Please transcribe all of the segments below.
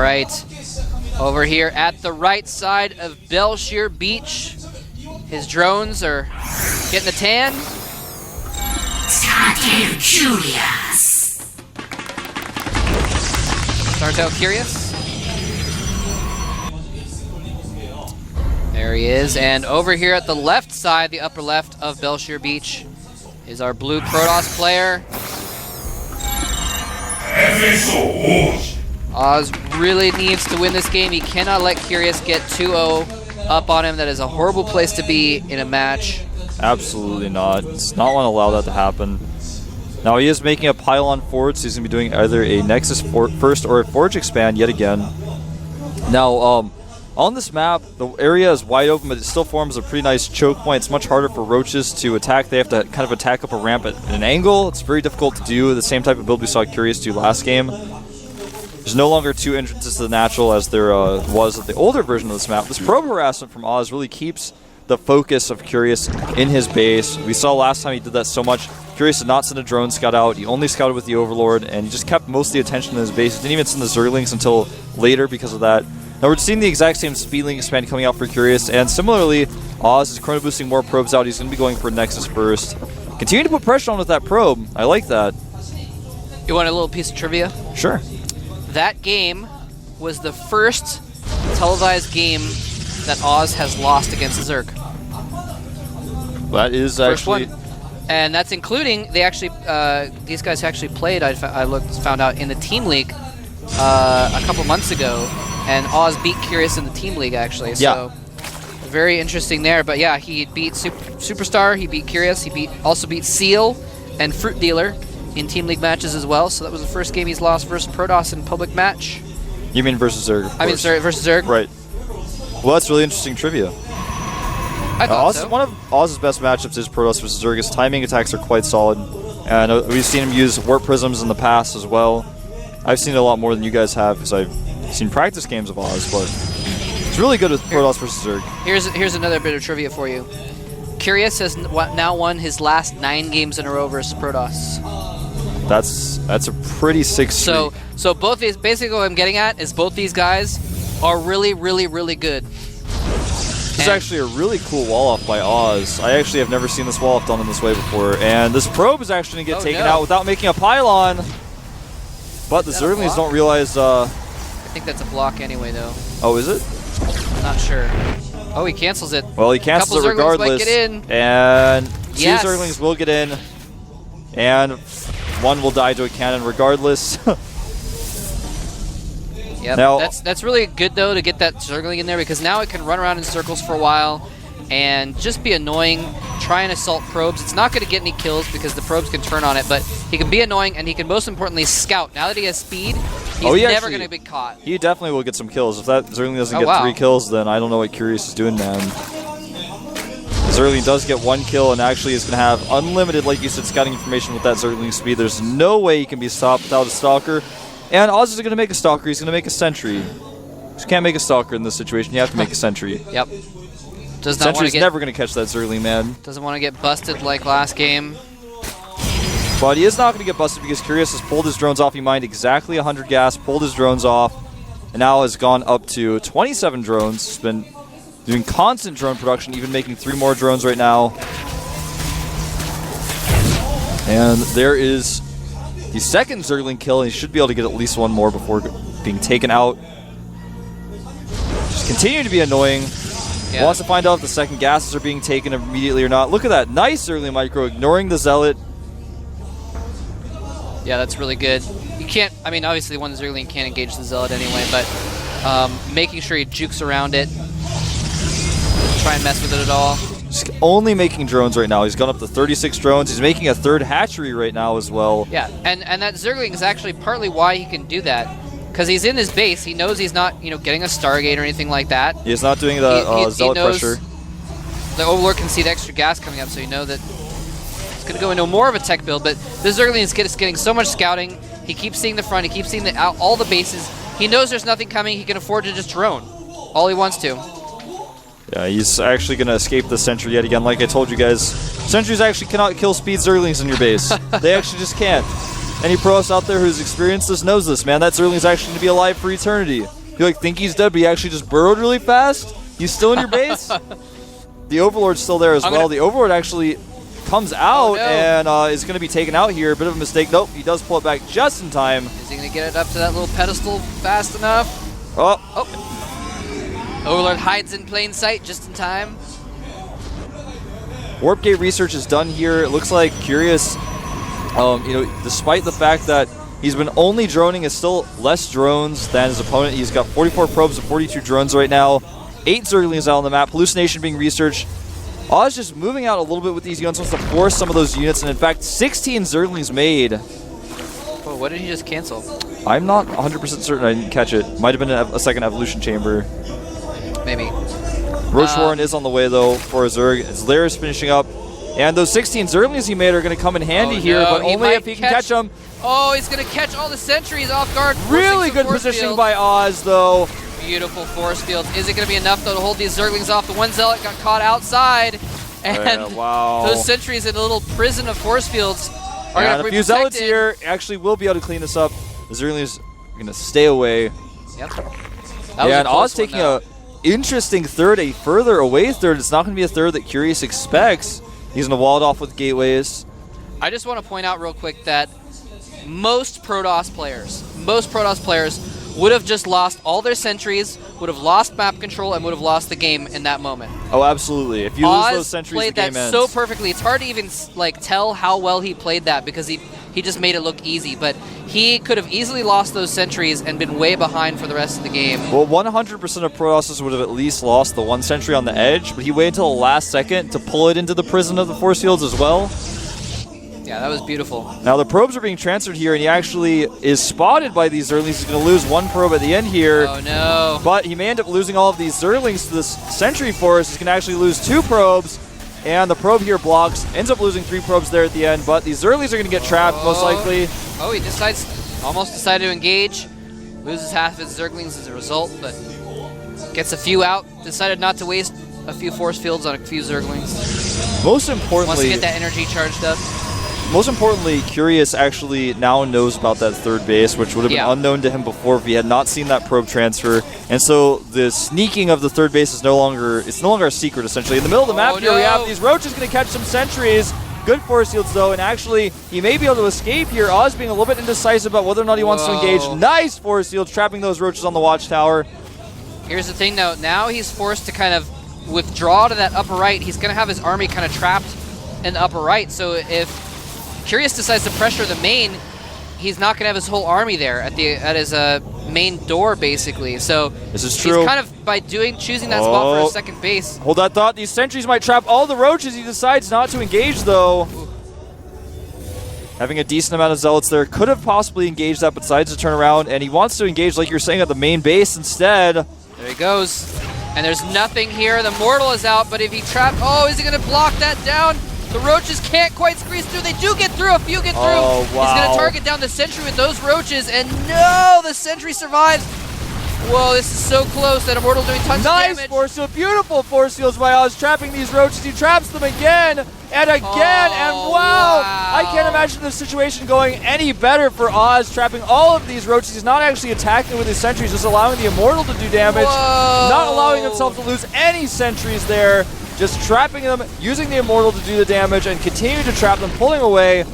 right. Over here at the right side of Belshire Beach, his drones are getting the tan. Starts out curious. There he is. And over here at the left side, the upper left of Belshire Beach, is our blue Protoss player. Oz really needs to win this game. He cannot let Curious get 2-0 up on him. That is a horrible place to be in a match. Absolutely not. Does not want to allow that to happen. Now he is making a pylon forward, so he's going to be doing either a Nexus first or a Forge expand yet again. Now, on this map, the area is wide open, but it still forms a pretty nice choke point. It's much harder for roaches to attack. They have to kind of attack up a ramp at an angle. It's very difficult to do. The same type of build we saw Curious do last game. There's no longer two entrances to the natural as there was at the older version of this map. This probe harassment from Oz really keeps the focus of Curious in his base. We saw last time he did that so much. Curious did not send a drone scout out. He only scouted with the Overlord, and he just kept most of the attention in his base. He didn't even send the Zerglings until later because of that. Now we're seeing the exact same speedling expand coming out for Curious, and similarly, Oz is chrono boosting more probes out. He's going to be going for Nexus first. Continue to put pressure on with that probe. I like that. You want a little piece of trivia? Sure. That game was the first televised game that Oz has lost against Zerg. That is actually... First one. And that's including, they actually, these guys actually played, found out, in the Team League a couple months ago, and Oz beat Curious in the Team League, actually. Yeah. So, very interesting there. But yeah, he beat Superstar, he beat Curious, he also beat Seal and Fruit Dealer in Team League matches as well. So that was the first game he's lost versus Protoss in public match. You mean versus Zerg? I mean, versus Zerg. Right. Well, that's really interesting trivia. I thought so. One of Oz's best matchups is Protoss versus Zerg. His timing attacks are quite solid. And we've seen him use Warp Prisms in the past as well. I've seen it a lot more than you guys have because I've seen practice games of Oz, but it's really good with Protoss versus Zerg. Here's another bit of trivia for you. Curious has now won his last 9 games in a row versus Protoss. That's a pretty sick streak. So both these, basically what I'm getting at is both these guys are really, really, really good. This is actually a really cool wall-off by Oz. I actually have never seen this wall-off done in this way before. And this probe is actually going to get taken out without making a pylon. But the Zerglings don't realize... I think that's a block anyway, though. Oh, is it? I'm not sure. Oh, he cancels it. Well, he cancels it regardless. Might get in. And 2 Zerglings will get in. And 1 will die to a cannon regardless. Yep. Now, that's really good, though, to get that Zergling in there, because now it can run around in circles for a while and just be annoying, try and assault probes. It's not going to get any kills because the probes can turn on it, but he can be annoying, and he can most importantly scout. Now that he has speed, he's never going to be caught. He definitely will get some kills. If that Zergling doesn't get 3 kills, then I don't know what Curious is doing, man. Zergling does get 1 kill and actually is going to have unlimited, like you said, scouting information with that Zergling speed. There's no way he can be stopped without a Stalker. And Oz is going to make a Stalker. He's going to make a Sentry. You can't make a Stalker in this situation. You have to make a Sentry. Yep. Sentry's never going to catch that Zergling, man. Doesn't want to get busted like last game. But he is not going to get busted because Curious has pulled his drones off. He mined exactly 100 gas, pulled his drones off, and now has gone up to 27 drones. He's been doing constant drone production, even making 3 more drones right now. And there is the second Zergling kill, and he should be able to get at least 1 more before being taken out. Just continuing to be annoying. Yeah. Wants to find out if the second gases are being taken immediately or not. Look at that. Nice Zergling micro, ignoring the Zealot. Yeah, that's really good. You can't, I mean, obviously one Zergling can't engage the Zealot anyway, but making sure he jukes around it. Try and mess with it at all. Just only making drones right now. He's gone up to 36 drones. He's making a 3rd hatchery right now as well. Yeah, and that Zergling is actually partly why he can do that. Because he's in his base. He knows he's not, getting a Stargate or anything like that. He's not doing the Zealot pressure. The Overlord can see the extra gas coming up, so you know that it's going to go into more of a tech build. But this Zergling is getting so much scouting. He keeps seeing the front. He keeps seeing all the bases. He knows there's nothing coming. He can afford to just drone all he wants to. Yeah, he's actually going to escape the Sentry yet again. Like I told you guys, Sentries actually cannot kill speed Zerglings in your base. They actually just can't. Any pros out there who's experienced this knows this, man. That Zergling's actually going to be alive for eternity. You like think he's dead, but he actually just burrowed really fast? He's still in your base? The Overlord's still there as well. The Overlord actually comes out and is going to be taken out here. Bit of a mistake. Nope, he does pull it back just in time. Is he going to get it up to that little pedestal fast enough? Oh. Overlord hides in plain sight just in time. Warp Gate research is done here. It looks like Curious, despite the fact that he's been only droning, is still less drones than his opponent. He's got 44 probes and 42 drones right now. 8 Zerglings out on the map. Hallucination being researched. Oz just moving out a little bit with these units, wants to force some of those units, and in fact, 16 Zerglings made. Oh, what did he just cancel? I'm not 100% certain. I didn't catch it. Might have been a second evolution chamber. Maybe. Roach Warren is on the way, though, for a Zerg. His lair is finishing up. And those 16 Zerglings he made are going to come in handy here, but only if he can catch them. Oh, he's going to catch all the sentries off guard. Really good positioning by Oz, though. Beautiful force fields. Is it going to be enough, though, to hold these Zerglings off? The one Zealot got caught outside. And those sentries in a little prison of force fields are going to be a few Zealots here actually will be able to clean this up. The Zerglings are going to stay away. Yep. And Oz taking a interesting third, a further away third. It's not going to be a third that Curious expects. He's going to wall it off with gateways. I just want to point out real quick that most Protoss players would have just lost all their sentries, would have lost map control, and would have lost the game in that moment. Oh, absolutely. If you lose those sentries, the game ends. Oz played that so perfectly. It's hard to even tell how well he played that because he just made it look easy. But he could have easily lost those sentries and been way behind for the rest of the game. Well, 100% of Protosses would have at least lost the one sentry on the edge, but he waited until the last second to pull it into the prison of the force fields as well. Yeah, that was beautiful. Now the probes are being transferred here, and he actually is spotted by these Zerglings. He's going to lose one probe at the end here. Oh, no. But he may end up losing all of these Zerglings to this sentry force. He's going to actually lose 2 probes, and the probe here blocks. Ends up losing 3 probes there at the end, but these Zerglings are going to get trapped, most likely. Oh, he almost decided to engage. Loses half his Zerglings as a result, but gets a few out. Decided not to waste a few force fields on a few Zerglings. Most importantly, wants to get that energy charged up. Most importantly, Curious actually now knows about that third base, which would have been unknown to him before if he had not seen that probe transfer. And so the sneaking of the third base is no longer a secret, essentially. In the middle of the map here, we have these Roaches going to catch some sentries. Good force fields, though, and actually, he may be able to escape here. Oz being a little bit indecisive about whether or not he wants to engage. Nice force fields, trapping those Roaches on the watchtower. Here's the thing, though. Now he's forced to kind of withdraw to that upper right. He's going to have his army kind of trapped in the upper right, so if Curious decides to pressure the main, he's not going to have his whole army there at his main door, basically. So this is true. He's kind of, by choosing that spot for his second base. Hold that thought. These sentries might trap all the Roaches. He decides not to engage, though. Ooh. Having a decent amount of Zealots there. Could have possibly engaged that, but decides to turn around, and he wants to engage, like you're saying, at the main base instead. There he goes. And there's nothing here. The Mortal is out, but if he trapped... Oh, is he going to block that down? The Roaches can't quite squeeze through. They do get through. A few get through. Oh, wow. He's going to target down the Sentry with those Roaches, and no, the Sentry survives. Whoa, this is so close. That Immortal doing tons of damage. Nice force field. Beautiful force fields by Oz, trapping these Roaches. He traps them again and again, and wow. I can't imagine the situation going any better for Oz, trapping all of these Roaches. He's not actually attacking with his Sentries, just allowing the Immortal to do damage. Whoa. Not allowing himself to lose any Sentries there. Just trapping them, using the Immortal to do the damage, and continue to trap them, pulling away.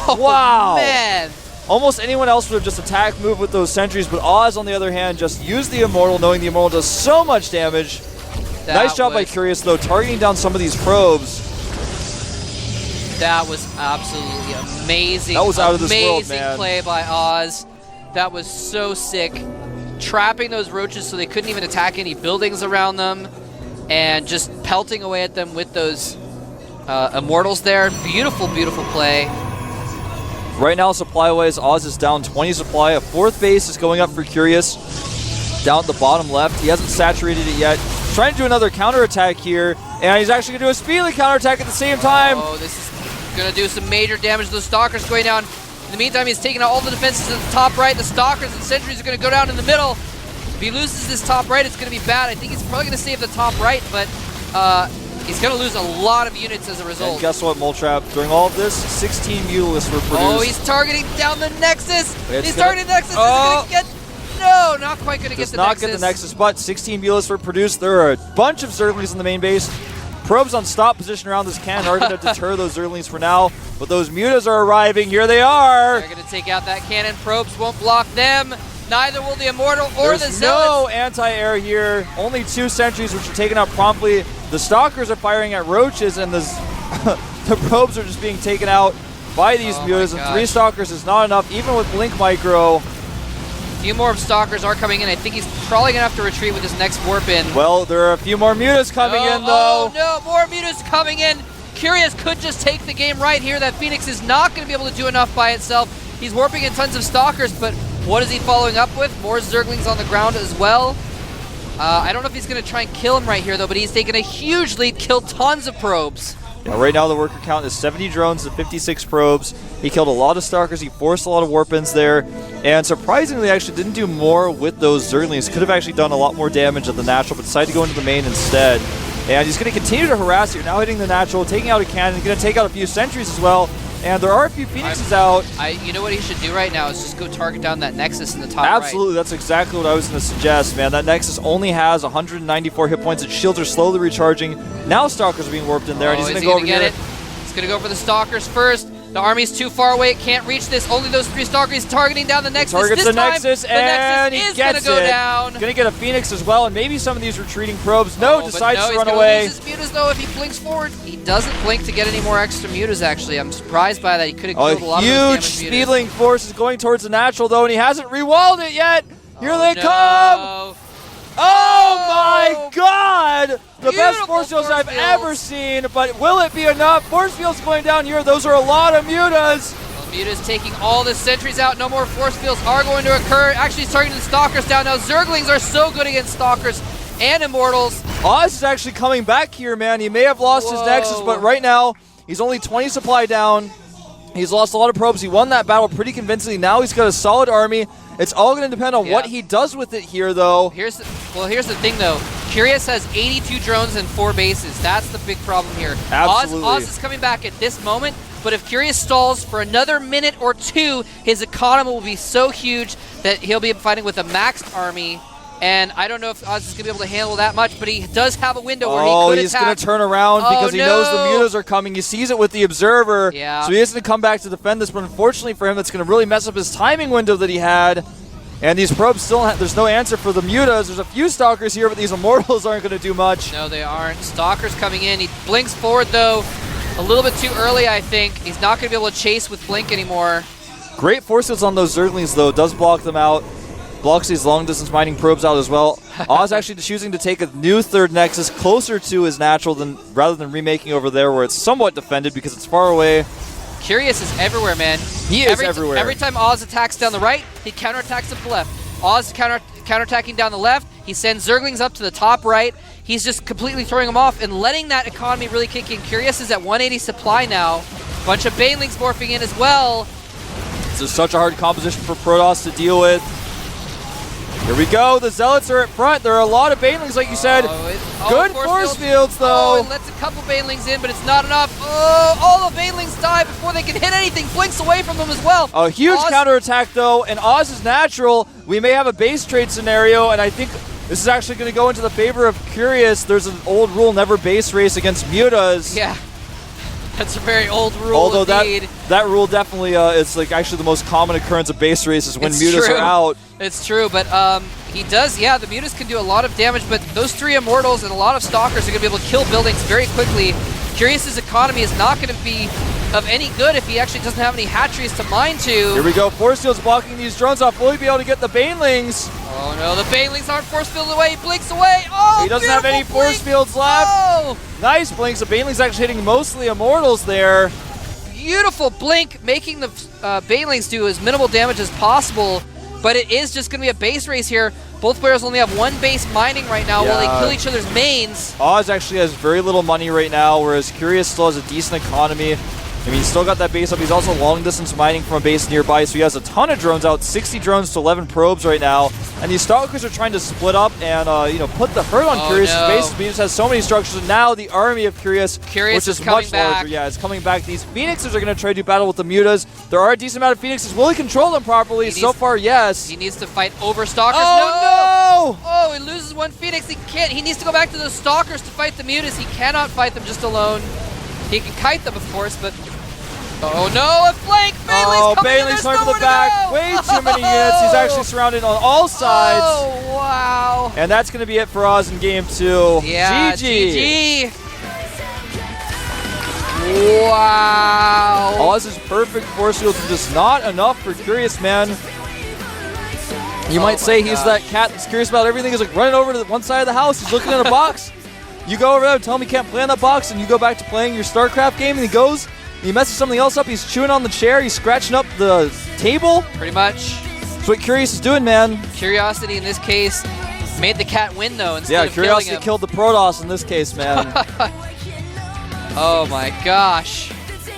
Wow. Man. Almost anyone else would have just attacked, move with those sentries, but Oz, on the other hand, just used the Immortal, knowing the Immortal does so much damage. Nice job by Curious, though, targeting down some of these probes. That was absolutely amazing. That was out of this world, man. Amazing play by Oz. That was so sick. Trapping those Roaches so they couldn't even attack any buildings around them, and just pelting away at them with those Immortals there. Beautiful, beautiful play. Right now, supply-wise, Oz is down 20 supply. A fourth base is going up for Curious. Down at the bottom left. He hasn't saturated it yet. Trying to do another counterattack here, and he's actually going to do a speedily counterattack at the same time. Oh, this is going to do some major damage. Those Stalkers going down. In the meantime, he's taking out all the defenses at the top right. The Stalkers and Sentries are going to go down in the middle. If he loses this top right, it's going to be bad. I think he's probably going to save the top right, but he's going to lose a lot of units as a result. And guess what, Moletrap? During all of this, 16 Mutalisks were produced. Oh, he's targeting down the Nexus. He's targeting the Nexus. Is he going to get... no, not quite going to get Does the not Nexus. get the Nexus, but 16 Mutas were produced. There are a bunch of Zerglings in the main base. Probes on stop position around this cannon are going to deter those Zerglings for now, but those Mutas are arriving. Here they are. They're going to take out that cannon. Probes won't block them. Neither will the Immortal or the There's Zealots. no anti-air here. Only 2 sentries, which are taken out promptly. The Stalkers are firing at roaches, and the probes are just being taken out by these Mutas. And 3 Stalkers is not enough, even with Blink Micro. A few more Stalkers are coming in. I think he's probably going to have to retreat with his next warp in. Well, there are a few more Mutas coming in, though. Oh, no, more Mutas coming in. Curious could just take the game right here. That Phoenix is not going to be able to do enough by itself. He's warping in tons of Stalkers, but what is he following up with? More Zerglings on the ground as well. I don't know if he's going to try and kill him right here, though, but he's taken a huge lead, killed tons of probes. Yeah, right now the worker count is 70 drones to 56 probes. He killed a lot of Stalkers. He forced a lot of warp-ins there. And surprisingly, actually didn't do more with those Zerglings. Could have actually done a lot more damage at the natural, but decided to go into the main instead. And he's going to continue to harass here. Now hitting the natural, taking out a cannon. He's going to take out a few sentries as well. And there are a few Phoenixes out. You know what he should do right now is just go target down that Nexus in the top Absolutely, right. That's exactly what I was going to suggest, man. That Nexus only has 194 hit points. Its shields are slowly recharging. Now Stalkers are being warped in there, and he's going to go over here. He's going to go for the Stalkers first. The army's too far away. It can't reach this. Only those 3 Stalkers targeting down the Nexus. Targets the Nexus, and he is gets going to go down. Going to get a Phoenix as well, and maybe some of these retreating probes. No, decides to run He's away. lose his Mutas, though, if he blinks forward. He doesn't blink to get any more extra Mutas, actually. I'm surprised by that. He could have killed a lot of those huge damaged Mutas. Speedling force is going towards the natural, though, and he hasn't rewalled it yet. Here they come. Oh my god! The best force fields I've ever seen, but will it be enough? Force fields going down here. Those are a lot of Mutas. Well, Muta's taking all the sentries out. No more force fields are going to occur. Actually, he's targeting the Stalkers down now. Zerglings are so good against Stalkers and Immortals. Oz is actually coming back here, man. He may have lost his Nexus, but right now, he's only 20 supply down. He's lost a lot of probes. He won that battle pretty convincingly. Now he's got a solid army. It's all going to depend on what he does with it here, though. Here's the thing, though. Curious has 82 drones and 4 bases. That's the big problem here. Absolutely. Oz is coming back at this moment, but if Curious stalls for another minute or 2, his economy will be so huge that he'll be fighting with a maxed army. And I don't know if Oz is going to be able to handle that much, but he does have a window where he could he's attack. going to turn around because he knows the Mutas are coming. He sees it with the Observer, so he is going to come back to defend this. But unfortunately for him, it's going to really mess up his timing window that he had. And these probes still there's no answer for the Mutas. There's a few Stalkers here, but these Immortals aren't going to do much. No, they aren't. Stalkers coming in. He blinks forward, though, a little bit too early, I think. He's not going to be able to chase with Blink anymore. Great forces on those Zerglings, though. Does block them out. Blocks these long-distance mining probes out as well. Oz actually choosing to take a new 3rd Nexus closer to his natural rather than remaking over there where it's somewhat defended because it's far away. Curious is everywhere, man. He is everywhere. Every time Oz attacks down the right, he counterattacks up the left. Oz counterattacking down the left. He sends Zerglings up to the top right. He's just completely throwing them off and letting that economy really kick in. Curious is at 180 supply now. Bunch of Banelings morphing in as well. This is such a hard composition for Protoss to deal with. Here we go. The Zealots are at front. There are a lot of Banelings, like you said. Good force fields, though. Oh, it lets a couple Banelings in, but it's not enough. Oh, all the Banelings die before they can hit anything. Blinks away from them as well. A huge counterattack, though, and Oz is natural. We may have a base trade scenario, and I think this is actually going to go into the favor of Curious. There's an old rule, never base race against Mutas. Yeah. That's a very old rule. Although indeed. that rule definitely is like actually the most common occurrence of base races when Mutas are out. It's true, but he does, the Mutas can do a lot of damage, but those 3 Immortals and a lot of Stalkers are going to be able to kill buildings very quickly. Curious's economy is not going to be of any good if he actually doesn't have any hatcheries to mine to. Here we go. Force field's blocking these drones off. Will he be able to get the Banelings? Oh no, the Banelings aren't force fielded away. He blinks away. Oh, he doesn't have any force fields left. Oh. Nice blinks. The Banelings actually hitting mostly Immortals there. Beautiful blink, making the Banelings do as minimal damage as possible. But it is just going to be a base race here. Both players only have 1 base mining right now while they kill each other's mains. Oz actually has very little money right now, whereas Curious still has a decent economy. I mean, he's still got that base up. He's also long-distance mining from a base nearby, so he has a ton of drones out, 60 drones to 11 probes right now. and these Stalkers are trying to split up and put the hurt on Curious's bases. He just has so many structures, and now the army of Curious which is much larger. Yeah, it's coming back. These Phoenixes are going to try to battle with the Mutas. There are a decent amount of Phoenixes. Will he control them properly? So far, yes. He needs to fight over Stalkers. Oh, no! Oh, he loses one Phoenix. He can't. He needs to go back to the Stalkers to fight the Mutas. He cannot fight them just alone. He can kite them, of course, but... Oh no, a flank! Bailey's coming from the back. Way too many units. He's actually surrounded on all sides. Oh, wow. And that's going to be it for Oz in game 2. Yeah, GG. Wow. Oz's perfect force fields are just not enough for Curious, man. You might say he's that cat that's curious about everything. He's like running over to one side of the house. He's looking at a box. You go over there and tell him he can't play on that box, and you go back to playing your StarCraft game, and he goes... He messes something else up. He's chewing on the chair. He's scratching up the table. Pretty much. That's what Curious is doing, man. Curiosity in this case made the cat win, though, instead of Curiosity killing him. killed the Protoss in this case, man. Oh my gosh.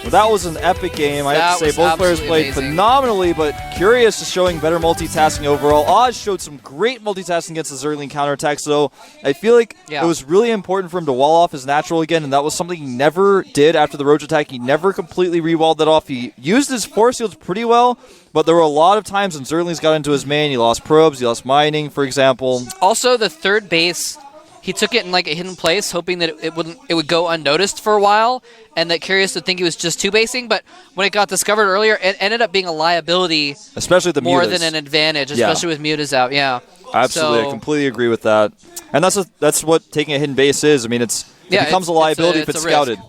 Well, that was an epic game. I have to say both players played phenomenally, but Curious is showing better multitasking overall. Oz showed some great multitasking against the Zergling counterattack, so I feel like it was really important for him to wall off his natural again, and that was something he never did after the Roach attack. He never completely re-walled that off. He used his force fields pretty well, but there were a lot of times when Zerglings got into his main. He lost probes, he lost mining, for example. Also, the third base... He took it in like a hidden place, hoping that it would go unnoticed for a while, and that Curious would think he was just two-basing. But when it got discovered earlier, it ended up being a liability, especially the more mutas. Than an advantage, especially with mutas out. Yeah, absolutely, I completely agree with that. And that's what taking a hidden base is. I mean, it becomes a liability if it's scouted.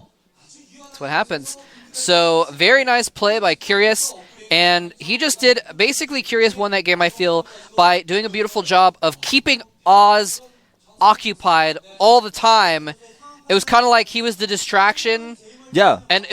That's what happens. So very nice play by Curious. And he just did basically Curious won that game. I feel by doing a beautiful job of keeping Oz occupied all the time. It was kind of like he was the distraction. Yeah. And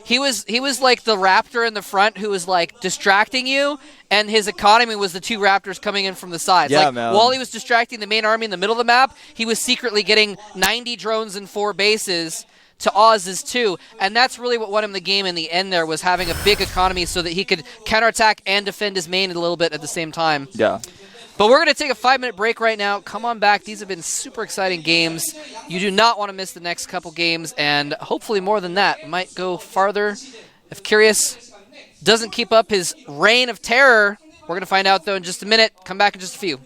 he was like the raptor in the front who was like distracting you, and his economy was the two raptors coming in from the sides. Yeah, man. While he was distracting the main army in the middle of the map, he was secretly getting 90 drones and 4 bases to Oz's 2, and that's really what won him the game in the end there, was having a big economy so that he could counterattack and defend his main a little bit at the same time. Yeah. But we're going to take a 5-minute break right now. Come on back. These have been super exciting games. You do not want to miss the next couple games, and hopefully more than that. Might go farther. If Curious doesn't keep up his reign of terror, we're going to find out, though, in just a minute. Come back in just a few.